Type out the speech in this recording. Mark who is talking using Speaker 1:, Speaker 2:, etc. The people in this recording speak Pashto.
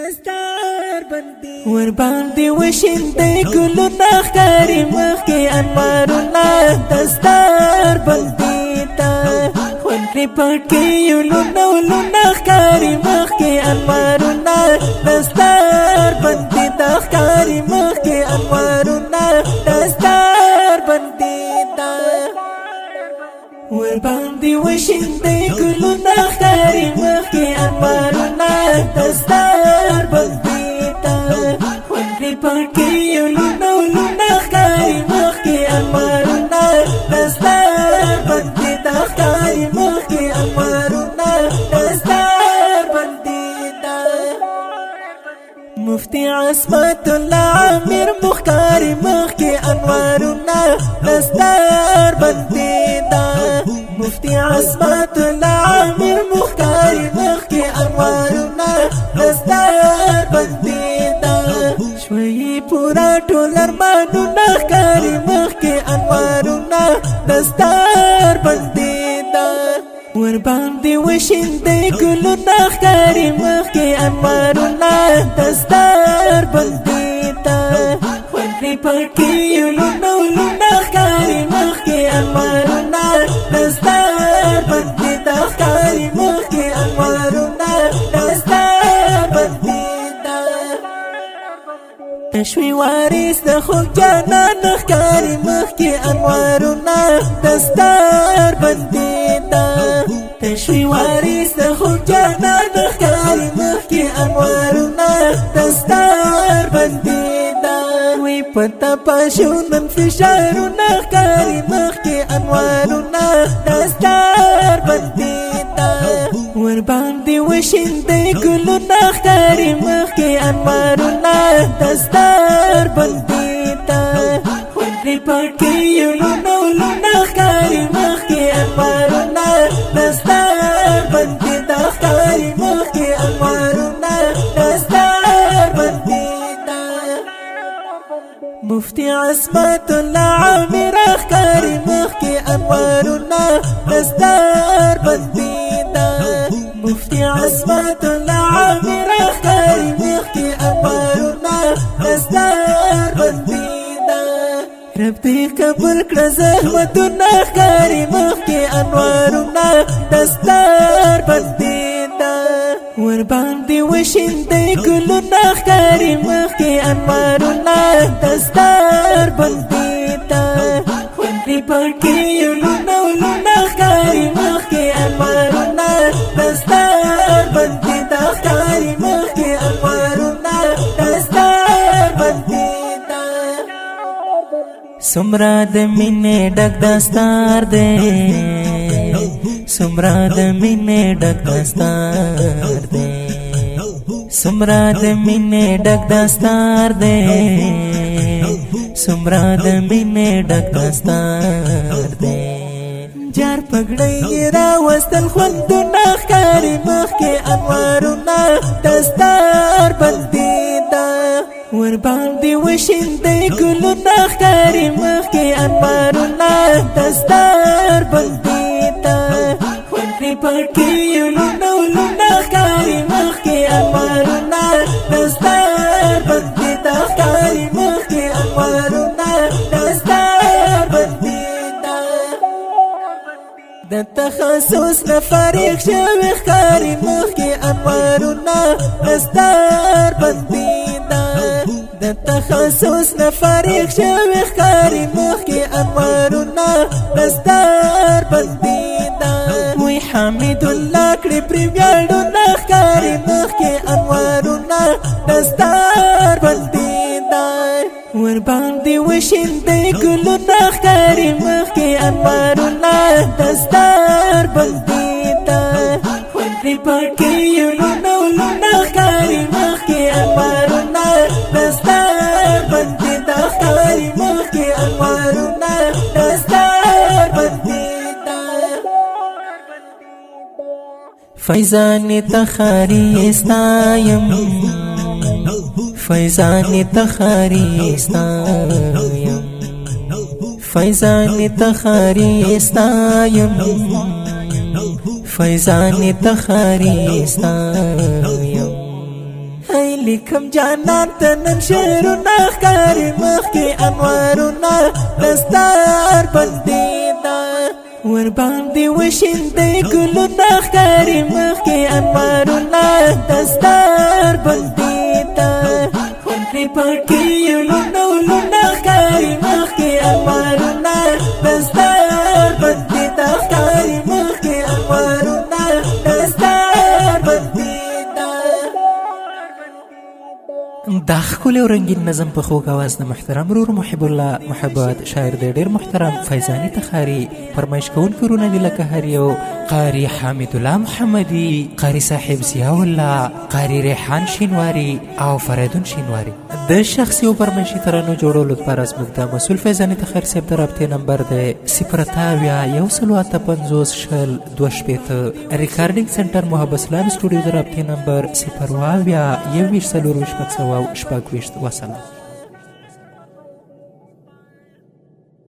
Speaker 1: دستار بندي ور باندې وشیندې ګلونه ښکاري مخکې انوارونه دستار بندي تا خوندې پټې یو لونه ولونه ښکاري مخکې انوارونه دستار بندي تا ښکاري مخکې انوارونه دستار بندي تا ور باندې وشیندې ګلونه ښکاري مخکې انوارونه دستار بندي تا خوندې پټې یو لونه ولونه ښکاري مخکې انوارونه دستار بندي تا ښکاري مخکې انوارونه دستار بندي تا مفتي عصمت الله عامر مختاري مخکې انوارونه دستار بندي تا مفتي عصمت الله عامر مختاري مخکې انوارونه دستار بندي تا شوي پورا ټول ارمانونه ښکاري مخکې انوارونه دستار بندي تا ور باندې وشیندې ګلونه ښکاري مخکې انوارونه دستار بندي تا خوندې پټې یو لونه ولونه ښکاري مخکې انوارونه دستار بندي تا ښکاري مخکې انوارونه دستار بندي تا تشوي وارث د خوږ جانان ښکاري مخکې انوارونه دستار بندي تا تشوي وارث د خوږ جانان ښکاري مخکې انوارونه دستار بندي تا وی پتا پښونن فشارونه ښکاري مخکې انوارونه دستار بندي تا ور باندې وشیندې ګلونه ښکاري مخکې انوارونه دستار بندي تا خوندې پټې یو لونه ولونه ښکاري مخکې انوارونه دستار بندي تا ښکاري مخکې انوارونه دستار بندي تا مفتي عصمت الله عامر ښکاري مخکې انوارونه دستار بندي تا مفتي عصمت الله عامر ښکاري مخکې انوارونه دستار بندي تا رب دې قبول کړه زحمتونه ښکاري مخکې انوارونه دستار بندي تا ور باندې وشیندې ګلونه ښکاري مخکې انوارونه دستار بندي تا خوندې پټې یو لونه ولونه ښکاري مخکې انوارونه دستار بندي تا ښکاري مخکې انوارونه دستار بندي تا سمرا د مینې ډک دستار دې سمرا د مینې ډک دستار دې سمرا د مینې ډک دستار دې سمرا د مینې ډک دستار دې جار پګړې را وستل خوندونه ښکاري مخکې انوارونه دستار بندي تا ور باندې وشیندې ګلونه ښکاري مخکې انوارونه دستار بندي تا خوندې پټې یو لونه ولونه ښکاري مخکې انوارونه دستار بندي تا ښکاري مخکې انوارونه دستار بندي تا د تخصص نه فارغ شوی ښکاري مخکې انوارونه دستار بندي تا د تخصص نه فارغ شوی ښکاري مخکې انوارونه دستار بندي تا وی حمید الله کړي پرې ویاړونه ښکاري مخکې انوارونه دستار بندي تا ور باندې وشیندې ګلونه ښکاري مخکې انوارونه دستار بندي تا خوندې پټې یو لونه ولونه ښکاري مخکې انوارونه دستار بندي تا ښکاري مخکې انوارونه دستار بندي تا فیضان تخاری استایم فیضان تخاری استایم فیضان تخاری استایم فیضان تخاری استایم لیکم جانان ته نن شعرونه ښکاري مخکې انوارونه دستار بندي ده ورباندې وشیندې ګلونه ښکاري مخکې انوارونه دستار بندي ده خونکړې پټې لونه لونه ښکاري مخکې انوارونه دستار بندي ده ښکاري مخکې انوارونه دستار بندي دا ښکلی او رنګین نظم په خوږ اواز د محترم ورور محب الله محبت شاعر دی ډېر محترم فیضاني تخاري فرمایش کوونکي ورونه دي لکه هر یو قاري حامد الله محمدي قاري صاحب ضیاء الله قاري ریحان شینواري او فریدون شینواري د شخصي او فرمایشي ترانو جوړولو لپاره زموږ د مسؤل فیضاني تخاري صاحب د رابطې نمبر دی 0 ریکارډینګ سنټر محب اسلام سټوډیو د رابطې نمبر 0 21 4 شپږ وسلام